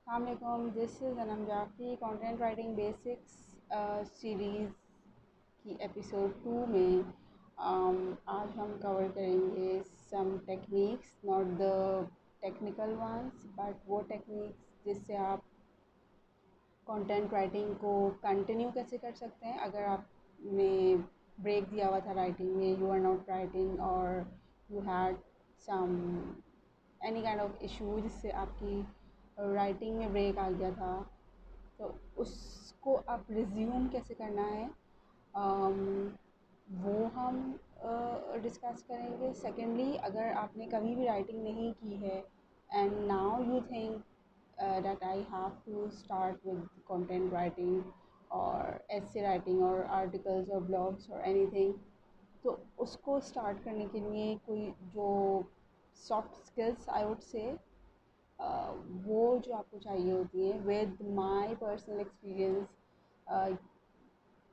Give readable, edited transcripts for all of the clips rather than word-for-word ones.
अस्सलाम, this is Anam Jafri. Content writing basics series की episode 2 में आज हम कवर करेंगे some techniques, not the technical ones but वो टेक्निक्स जिससे आप कंटेंट राइटिंग को कंटिन्यू कैसे कर सकते हैं। अगर आपने ब्रेक दिया हुआ था राइटिंग में, यू आर नॉट राइटिंग और you had some any kind of issue जिससे आपकी राइटिंग में ब्रेक आ गया था, तो उसको आप रिज्यूम कैसे करना है, वो हम डिस्कस करेंगे। सेकेंडली, अगर आपने कभी भी राइटिंग नहीं की है and now you think that I have to start with content writing or essay writing or articles or blogs or anything, तो उसको स्टार्ट करने के लिए कोई जो soft skills I would say वो जो आपको चाहिए होती है विद माय पर्सनल एक्सपीरियंस,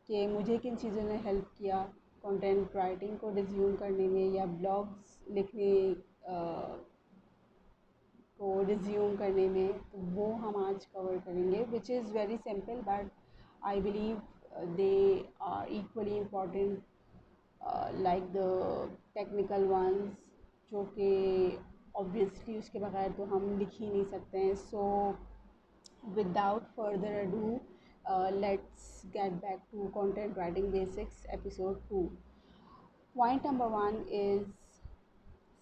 कि मुझे किन चीज़ों ने हेल्प किया कंटेंट राइटिंग को रिज्यूम करने में या ब्लॉग्स लिखने को रिज्यूम करने में, तो वो हम आज कवर करेंगे, which is very simple but I believe they are equally important like the technical ones, जो कि ऑब्वियसली उसके बगैर तो हम लिख ही नहीं सकते हैं। So without further ado, let's get back to content writing basics episode 2. Point number 1 is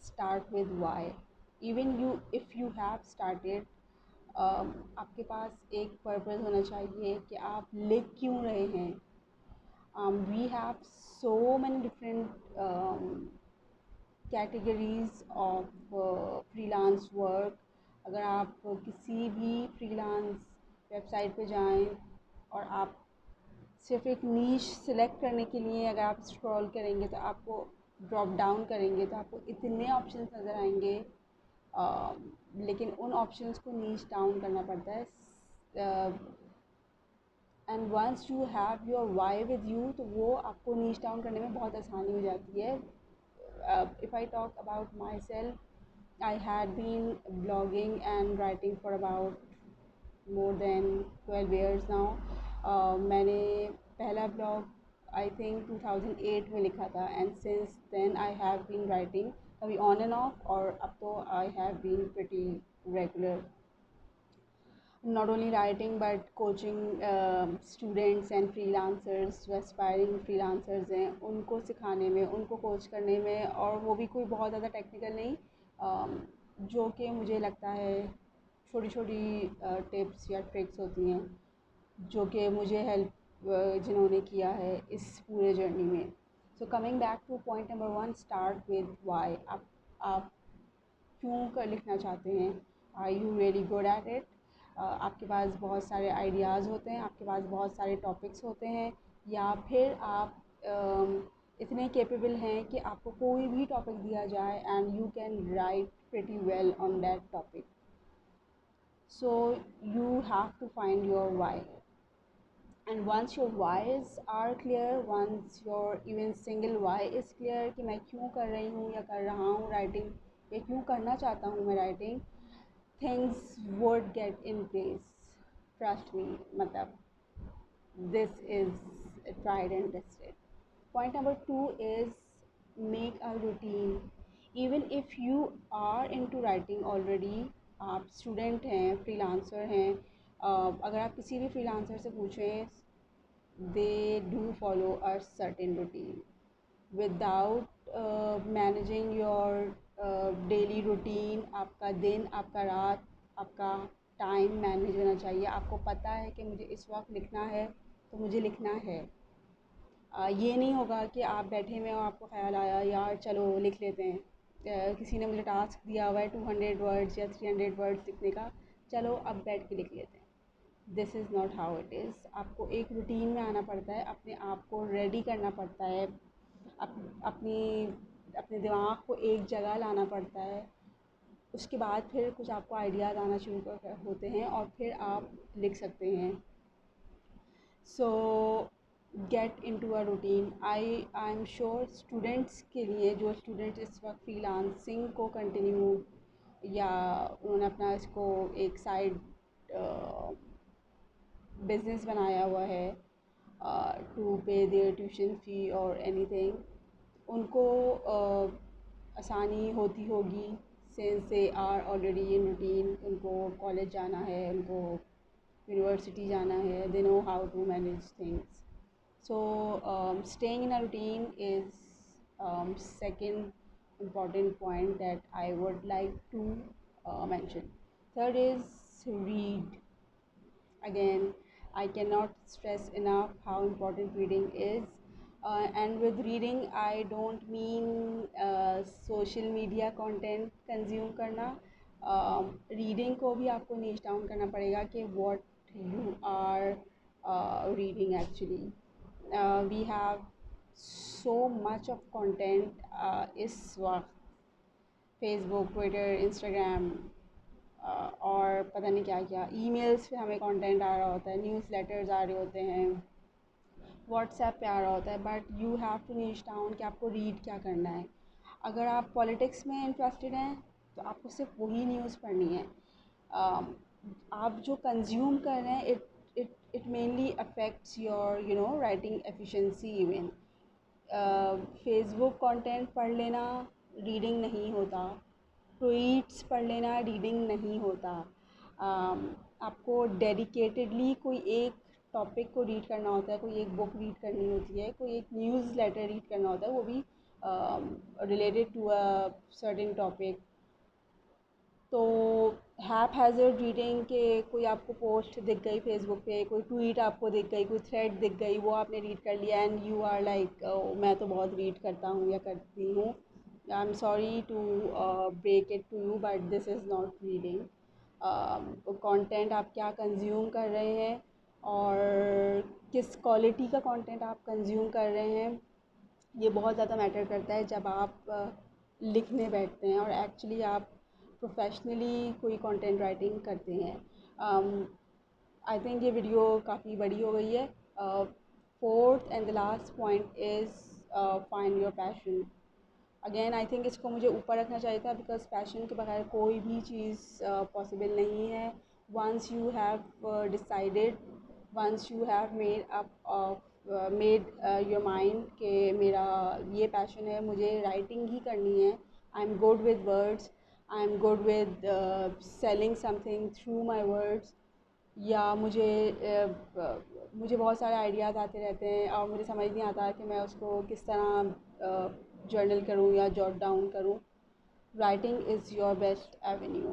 start with why. Even you, if you have started, आपके पास एक पर्पस होना चाहिए कि आप लिख क्यों रहे हैं. We have so many different categories of freelance work. अगर आप किसी भी फ्रीलांस वेबसाइट पे जाएं और आप सिर्फ एक नीश सिलेक्ट करने के लिए अगर आप स्क्रॉल करेंगे तो आपको ड्रॉप डाउन करेंगे तो आपको इतने ऑप्शंस नज़र आएंगे, लेकिन उन ऑप्शंस को नीश डाउन करना पड़ता है। And once you have your why with you, तो वो आपको नीश डाउन करने में बहुत आसानी हो जाती है। If I talk about my self, I had been blogging and writing for about more than 12 years now. मैंने पहला ब्लॉग आई थिंक 2008 में लिखा था and since then I have been writing, कभी ऑन एंड ऑफ, और अब तो I have been pretty regular, not only writing but coaching students and freelancers जो aspiring freelancers हैं उनको सिखाने में, उनको कोच करने में, और वो भी कोई बहुत ज़्यादा टेक्निकल नहीं, जो कि मुझे लगता है छोटी छोटी टिप्स या ट्रिक्स होती हैं जो कि मुझे हेल्प जिन्होंने किया है इस पूरे जर्नी में. So coming back to point number 1, start with why. आप क्यों कर लिखना चाहते हैं? Are you really good at it? आपके पास बहुत सारे आइडियाज़ होते हैं, आपके पास बहुत सारे टॉपिक्स होते हैं, या फिर आप इतने कैपेबल हैं कि आपको कोई भी टॉपिक दिया जाए and you can write pretty well on that topic. So you have to find your why. And once your whys are clear, once your even single why is clear कि मैं क्यों कर रही हूँ या कर रहा हूँ राइटिंग, या क्यों करना चाहता हूँ मैं writing, things would get in place. Trust me, मतलब this is tried and tested. Point number 2 is make a routine. Even if you are into writing already, आप स्टूडेंट हैं, फ्रीलांसर हैं, अगर आप किसी भी फ्रीलांसर से पूछें, they do follow a certain routine. Without managing your daily routine, आपका दिन, आपका रात, आपका टाइम मैनेज होना चाहिए. आपको पता है कि मुझे इस वक्त लिखना है तो मुझे लिखना है. ये नहीं होगा कि आप बैठे हुए हो, आपको ख्याल आया यार चलो लिख लेते हैं, किसी ने मुझे टास्क दिया हुआ है 200 वर्ड्स या 300 वर्ड्स लिखने का, चलो अब बैठ के लिख लेते हैं. This is not how it is. आपको एक रूटीन में आना पड़ता है, अपने आप को रेडी करना पड़ता है, अपने दिमाग को एक जगह लाना पड़ता है. उसके बाद फिर कुछ आपको आइडियाज़ आना शुरू होते हैं और फिर आप लिख सकते हैं. सो get into a routine. I am sure students के लिए, जो स्टूडेंट्स इस वक्त फ्रीलांसिंग को कंटिन्यू, या उन्होंने अपना इसको एक साइड बिजनेस बनाया हुआ है टू पे देयर ट्यूशन फ़ी और एनीथिंग, उनको आसानी होती होगी since they are already in routine. उनको कॉलेज जाना है, उनको यूनिवर्सिटी जाना है, they know how to manage things. So staying in a routine is second important point that I would like to mention. Third is read. Again, I cannot stress enough how important reading is. And with reading, I don't mean social media content consume करना. Reading को भी आपको niche down करना पड़ेगा कि what you are reading actually. We have so much of content इस वक्त Facebook, Twitter, Instagram और पता नहीं क्या क्या, ईमेल्स पे हमें कंटेंट आ रहा होता है, न्यूज़ लेटर्स आ रहे होते हैं, व्हाट्सएप पे आ रहा होता है, बट यू हैव टू नीच डाउन कि आपको रीड क्या करना है। अगर आप पॉलिटिक्स में इंटरेस्टेड हैं तो आपको सिर्फ वही न्यूज़ पढ़नी है। आप जो कंज्यूम कर रहे हैं it mainly affects your writing efficiency even. Facebook content पढ़ लेना रीडिंग नहीं होता, ट्वीट्स पढ़ लेना रीडिंग नहीं होता। आपको डेडिकेटेडली कोई एक टॉपिक को रीड करना होता है, कोई एक बुक रीड करनी होती है, कोई एक न्यूज़ लेटर रीड करना होता है, वो भी related to a certain topic. तो हैज़र्ड रीडिंग के कोई आपको पोस्ट दिख गई फेसबुक पे, कोई ट्वीट आपको दिख गई, कोई थ्रेड दिख गई, वो आपने रीड कर लिया एंड यू आर लाइक मैं तो बहुत रीड करता हूँ या करती हूँ। I am sorry to break it to you but this is not reading. Content आप क्या कंज्यूम कर रहे हैं और किस क्वालिटी का कंटेंट आप कंज्यूम कर रहे हैं, ये बहुत ज़्यादा मैटर करता है जब आप लिखने बैठते हैं और एक्चुअली आप प्रोफेशनली कोई कंटेंट राइटिंग करते हैं। आई थिंक ये वीडियो काफ़ी बड़ी हो गई है। Fourth and the last point is find your passion. Again I think इसको मुझे ऊपर रखना चाहिए था बिकॉज पैशन के बगैर कोई भी चीज़ पॉसिबल नहीं है। Once you have decided, once you have made your mind कि मेरा ये पैशन है, मुझे राइटिंग ही करनी है, I am good with words, I am good with selling something through my words, या मुझे बहुत सारे आइडियाज़ आते रहते हैं और मुझे समझ नहीं आता कि मैं उसको किस तरह जर्नल करूँ या जॉट डाउन करूँ। Writing is your best avenue.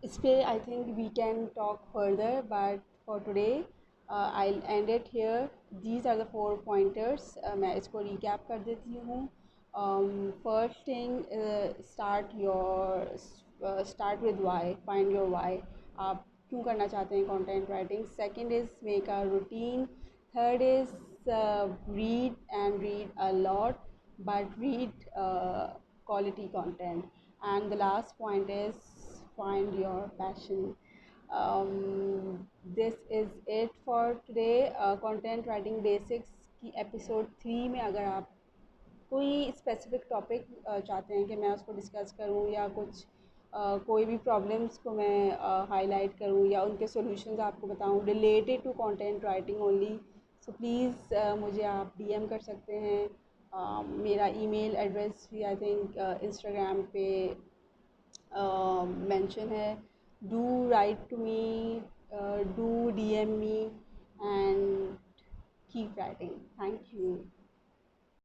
इस पर I think we can talk further but for today I end it here. These are the 4 pointers. मैं इसको रिकैप कर देती हूँ। First thing, start with why, find your why. आप क्यों करना चाहते हैं content writing. Second is make a routine. Third is read and read a lot but read quality content, and the last point is find your passion. This is it for today. Content writing basics की episode 3 में अगर आप कोई specific topic चाहते हैं कि मैं उसको डिस्कस करूं या कुछ कोई भी प्रॉब्लम्स को मैं हाईलाइट करूं या उनके सॉल्यूशंस आपको बताऊं related to content writing only, so please मुझे आप डीएम कर सकते हैं। मेरा ईमेल एड्रेस भी आई थिंक इंस्टाग्राम पे मेंशन है। Do write to me, do DM me and keep writing. Thank you.